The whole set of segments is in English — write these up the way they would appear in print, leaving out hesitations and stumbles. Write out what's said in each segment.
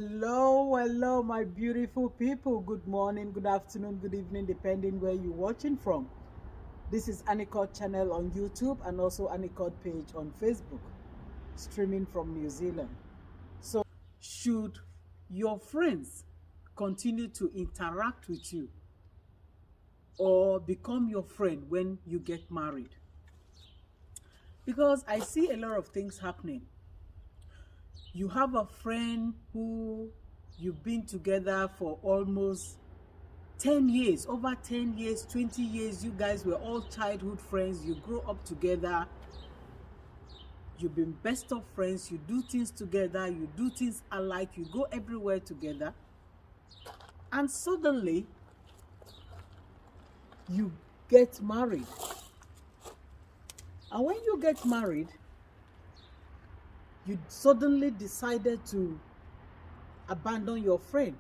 Hello, my beautiful people. Good morning, good afternoon, good evening, depending where you're watching from. This is Anicot channel on YouTube and also Anicot page on Facebook, streaming from New Zealand. So, should your friends continue to interact with you or become your friend when you get married? Because I see a lot of things happening. You have a friend who you've been together for almost 10 years, over 10 years, 20 years. You guys were all childhood friends. You grew up together. You've been best of friends. You do things together. You do things alike. You go everywhere together. And suddenly, you get married. And when you get married, you suddenly decided to abandon your friend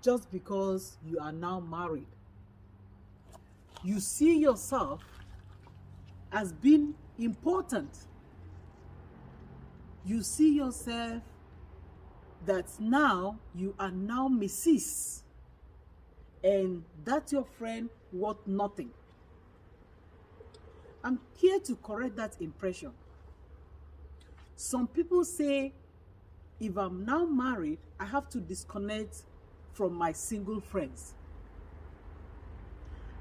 just because you are now married. You see yourself as being important. You see yourself that now you are now Mrs. and that your friend worth nothing. I'm here to correct that impression. Some people say if I'm now married, I have to disconnect from my single friends.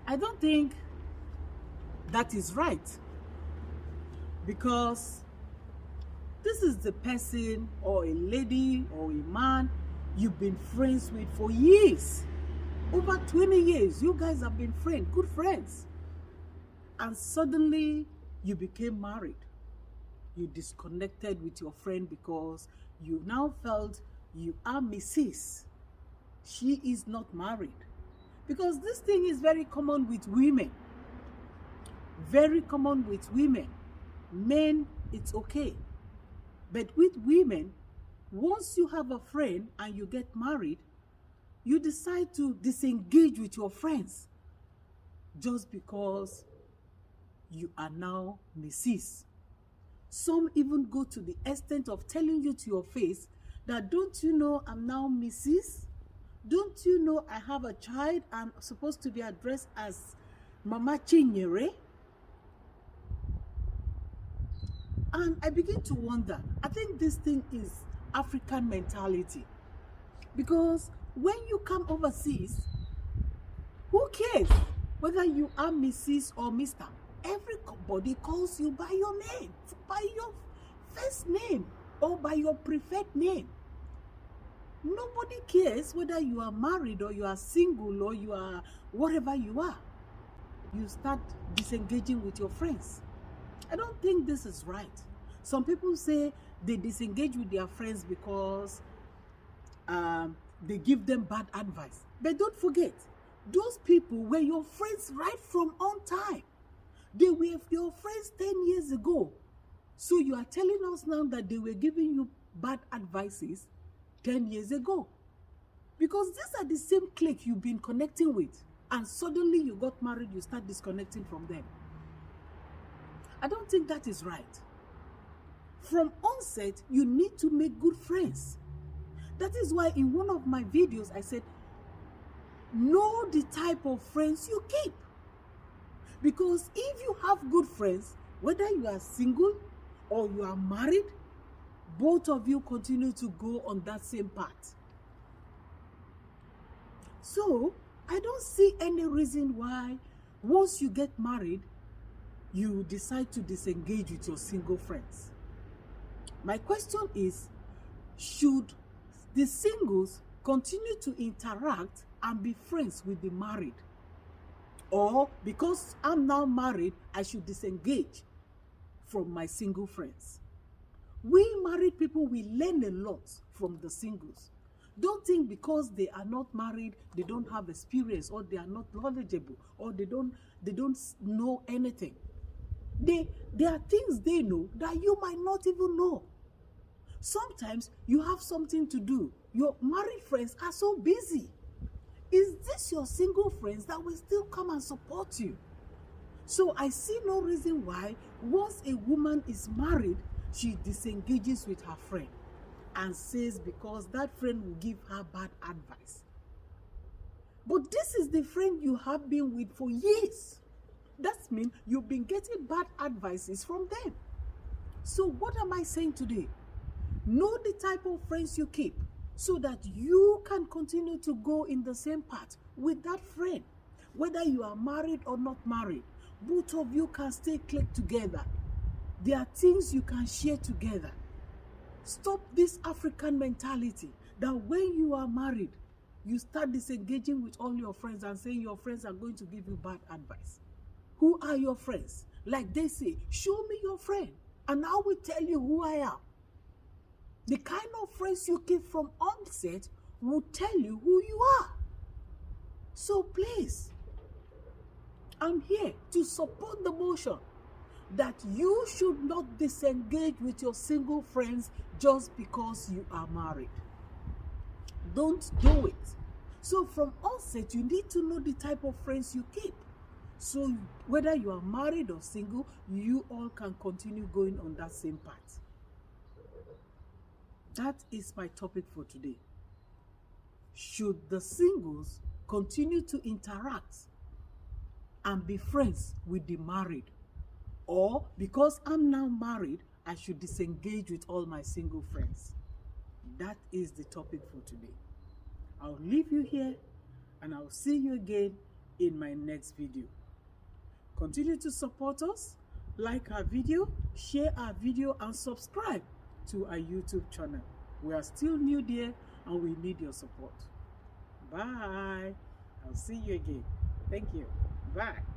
I don't think that is right, because this is the person or a lady or a man you've been friends with for years. Over 20 years, you guys have been friends, good friends. And suddenly you became married. You disconnected with your friend because you now felt you are Mrs. She is not married. Because this thing is very common with women. Very common with women. Men, it's okay. But with women, once you have a friend and you get married, you decide to disengage with your friends just because you are now Mrs. Some even go to the extent of telling you to your face that, don't you know I'm now Mrs.? Don't you know I have a child? I'm supposed to be addressed as Mama Chinyere? And I begin to wonder, I think this thing is African mentality. Because when you come overseas, who cares whether you are Mrs. or Mr.? Everybody calls you by your name, by your first name, or by your preferred name. Nobody cares whether you are married or you are single or you are whatever you are. You start disengaging with your friends. I don't think this is right. Some people say they disengage with their friends because they give them bad advice. But don't forget, those people were your friends right from on time. They were your friends 10 years ago. So you are telling us now that they were giving you bad advices 10 years ago. Because these are the same clique you've been connecting with. And suddenly you got married, you start disconnecting from them. I don't think that is right. From onset, you need to make good friends. That is why in one of my videos, I said, know the type of friends you keep. Because if you have good friends, whether you are single or you are married, both of you continue to go on that same path. So, I don't see any reason why once you get married, you decide to disengage with your single friends. My question is, should the singles continue to interact and be friends with the married? Or because I'm now married, I should disengage from my single friends? We married people, we learn a lot from the singles. Don't think because they are not married, they don't have experience, or they are not knowledgeable, or they don't know anything. There are things they know that you might not even know. Sometimes you have something to do. Your married friends are so busy. Is this your single friends that will still come and support you? So I see no reason why once a woman is married, she disengages with her friend. and says because that friend will give her bad advice. But this is the friend you have been with for years. That means you've been getting bad advices from them. So what am I saying today? Know the type of friends you keep so that you can continue to go in the same path with that friend. Whether you are married or not married, both of you can stay click together. There are things you can share together. Stop this African mentality that when you are married, you start disengaging with all your friends and saying your friends are going to give you bad advice. Who are your friends? Like they say, show me your friend and I will tell you who I am. The kind of friends you keep from onset will tell you who you are. So please, I'm here to support the motion that you should not disengage with your single friends just because you are married. Don't do it. So from onset, you need to know the type of friends you keep. So whether you are married or single, you all can continue going on that same path. That is my topic for today. Should the singles continue to interact and be friends with the married? Or because I'm now married, I should disengage with all my single friends? That is the topic for today. I'll leave you here and I'll see you again in my next video. Continue to support us, like our video, share our video, and subscribe to our YouTube channel. We are still new there and we need your support. Bye. I'll see you again. Thank you. Bye.